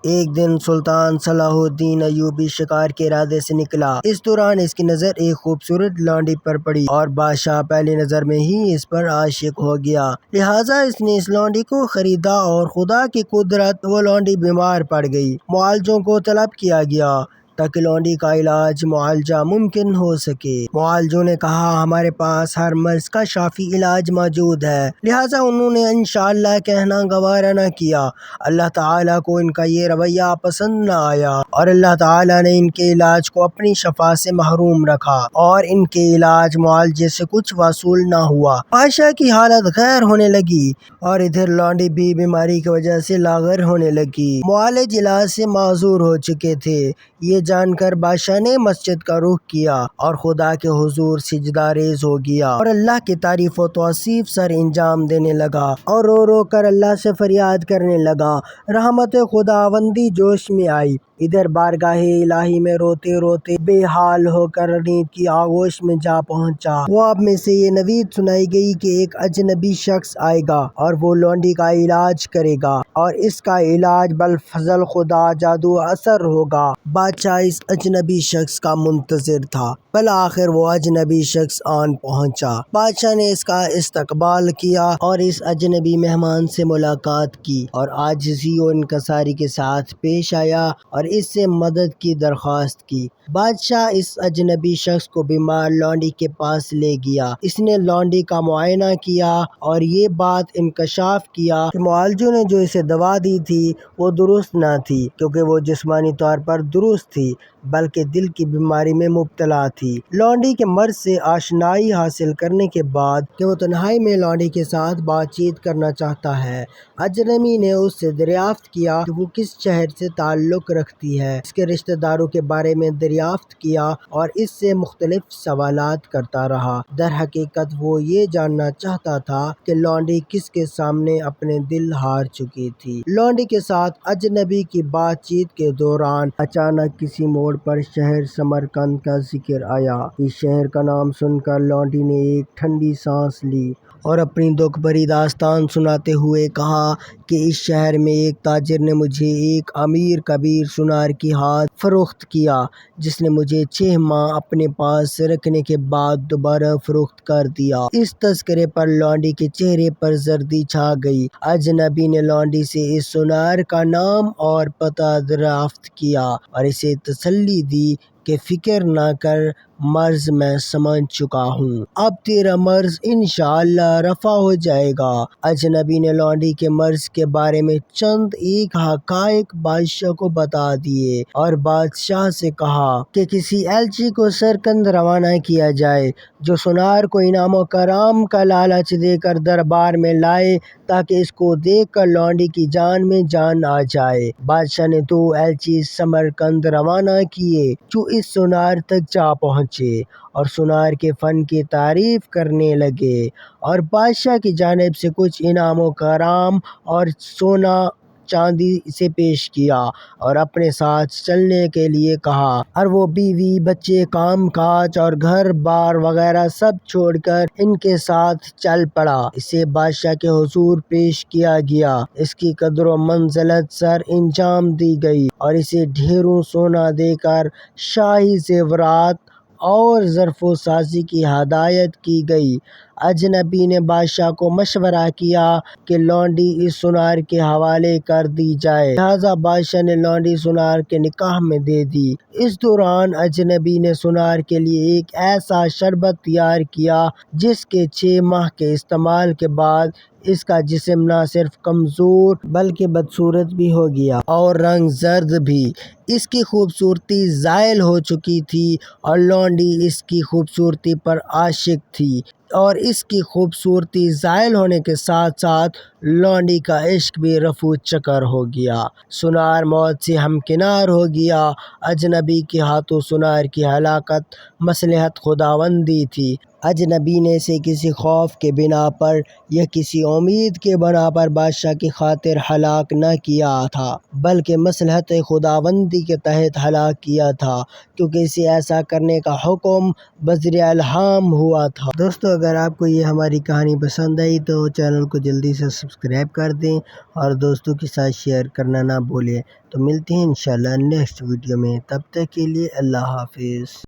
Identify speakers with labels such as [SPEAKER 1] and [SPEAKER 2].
[SPEAKER 1] ایک دن سلطان صلاح الدین ایوبی شکار کے ارادے سے نکلا۔ اس دوران اس کی نظر ایک خوبصورت لونڈی پر پڑی اور بادشاہ پہلی نظر میں ہی اس پر عاشق ہو گیا۔ لہٰذا اس نے اس لونڈی کو خریدا اور خدا کی قدرت وہ لونڈی بیمار پڑ گئی۔ معالجوں کو طلب کیا گیا تاکہ لونڈی کا علاج معالجہ ممکن ہو سکے۔ معالجوں نے کہا ہمارے پاس ہر مرض کا شافی علاج موجود ہے۔ لہٰذا انہوں نے انشاءاللہ کہنا گوارا نہ کیا۔ اللہ تعالیٰ کو ان کا یہ رویہ پسند نہ آیا اور اللہ تعالیٰ نے ان کے علاج کو اپنی شفا سے محروم رکھا اور ان کے علاج معالجے سے کچھ وصول نہ ہوا۔ بادشاہ کی حالت خیر ہونے لگی اور ادھر لونڈی بھی بیماری کی وجہ سے لاغر ہونے لگی۔ معالج علاج سے معذور ہو چکے تھے۔ یہ جان کر بادشاہ نے مسجد کا رخ کیا اور خدا کے حضور سجدہ ریز ہو گیا اور اللہ کی تعریف و توصیف سر انجام دینے لگا اور رو رو کر اللہ سے فریاد کرنے لگا۔ رحمت خداوندی جوش میں آئی۔ ادھر بارگاہ الہی میں روتے روتے بے حال ہو کر نیند کی آغوش میں جا پہنچا۔ خواب میں سے یہ نوید سنائی گئی کہ ایک اجنبی شخص آئے گا اور وہ لونڈی کا علاج کرے گا اور اس کا علاج بالفضل خدا جادو اثر ہوگا۔ بادشاہ اس اجنبی شخص کا منتظر تھا۔ بالآخر وہ اجنبی شخص آن پہنچا۔ بادشاہ نے اس کا استقبال کیا اور اس اجنبی مہمان سے ملاقات کی اور عاجزی و انکساری کے ساتھ پیش آیا اور اس سے مدد کی درخواست کی۔ بادشاہ اس اجنبی شخص کو بیمار لونڈی کے پاس لے گیا۔ اس نے لونڈی کا معائنہ کیا اور یہ بات انکشاف کیا کہ معالجوں نے جو اسے دوا دی تھی وہ درست نہ تھی، کیونکہ وہ جسمانی طور پر درست تھی بلکہ دل کی بیماری میں مبتلا تھی۔ لونڈی کے مرض سے آشنائی حاصل کرنے کے بعد کہ وہ تنہائی میں لونڈی کے ساتھ بات چیت کرنا چاہتا ہے، اجنبی نے اس سے دریافت کیا کہ وہ کس شہر سے تعلق رکھتی ہے۔ اس کے رشتہ داروں کے بارے میں دریافت کیا اور اس سے مختلف سوالات کرتا رہا۔ در حقیقت وہ یہ جاننا چاہتا تھا کہ لونڈی کس کے سامنے اپنے دل ہار چکی تھی۔ لونڈی کے ساتھ اجنبی کی بات چیت کے دوران اچانک کسی موڑ پر شہر سمرقند کا ذکر آیا۔ اس شہر کا نام سن کر لونڈی نے ایک ٹھنڈی سانس لی اور اپنی دکھ بھری داستان سناتے ہوئے کہا کہ اس شہر میں ایک تاجر نے مجھے ایک امیر کبیر سونار کی ہاتھ فروخت کیا، جس نے مجھے 6 ماہ اپنے پاس رکھنے کے بعد دوبارہ فروخت کر دیا۔ اس تذکرے پر لونڈی کے چہرے پر زردی چھا گئی۔ اجنبی نے لونڈی سے اس سونار کا نام اور پتہ دریافت کیا اور اسے تسلی دی کہ فکر نہ کر، مرض میں سمجھ چکا ہوں، اب تیرا مرض انشاءاللہ رفع ہو جائے گا۔ اجنبی نے لونڈی کے مرض کے بارے میں چند ایک حقائق بادشاہ کو بتا دیے اور بادشاہ سے کہا کہ کسی ایلچی کو سمرقند روانہ کیا جائے جو سونار کو انعام و کرام کا لالچ دے کر دربار میں لائے تاکہ اس کو دیکھ کر لونڈی کی جان میں جان آ جائے۔ بادشاہ نے 2 ایلچی سمرقند روانہ کیے جو اس سونار تک جا پہنچے اور سونار کے فن کی تعریف کرنے لگے اور بادشاہ کی جانب سے کچھ انعام و کرام اور سونا چاندی سے پیش کیا اور اپنے ساتھ چلنے کے لیے کہا، اور وہ بیوی بچے کام کاج اور گھر بار وغیرہ سب چھوڑ کر ان کے ساتھ چل پڑا۔ اسے بادشاہ کے حضور پیش کیا گیا، اس کی قدر و منزلت سر انجام دی گئی اور اسے ڈھیروں سونا دے کر شاہی زیورات اور ظرف و سازی کی ہدایت کی گئی۔ اجنبی نے بادشاہ کو مشورہ کیا کہ لونڈی اس سونار کے حوالے کر دی جائے، لہٰذا بادشاہ نے لونڈی سونار کے نکاح میں دے دی۔ اس دوران اجنبی نے سونار کے لیے ایک ایسا شربت تیار کیا جس کے 6 ماہ کے استعمال کے بعد اس کا جسم نہ صرف کمزور بلکہ بدصورت بھی ہو گیا اور رنگ زرد بھی۔ اس کی خوبصورتی زائل ہو چکی تھی اور لونڈی اس کی خوبصورتی پر عاشق تھی اور اس کی خوبصورتی زائل ہونے کے ساتھ ساتھ لونڈی کا عشق بھی رفو چکر ہو گیا۔ سونار موت سے ہمکنار ہو گیا۔ اجنبی کے ہاتھوں سونار کی ہلاکت مصلحت خداوندی تھی۔ اجنبی نے اسے کسی خوف کے بنا پر یا کسی امید کے بنا پر بادشاہ کی خاطر ہلاک نہ کیا تھا، بلکہ مصلحت خداوندی کے تحت ہلاک کیا تھا، کیونکہ اسے ایسا کرنے کا حکم بذریعہ الہام ہوا تھا۔ دوستو، اگر آپ کو یہ ہماری کہانی پسند آئی تو چینل کو جلدی سے سبسکرائب کر دیں اور دوستوں کے ساتھ شیئر کرنا نہ بھولیں۔ تو ملتے ہیں انشاءاللہ نیکسٹ ویڈیو میں، تب تک کے لیے اللہ حافظ۔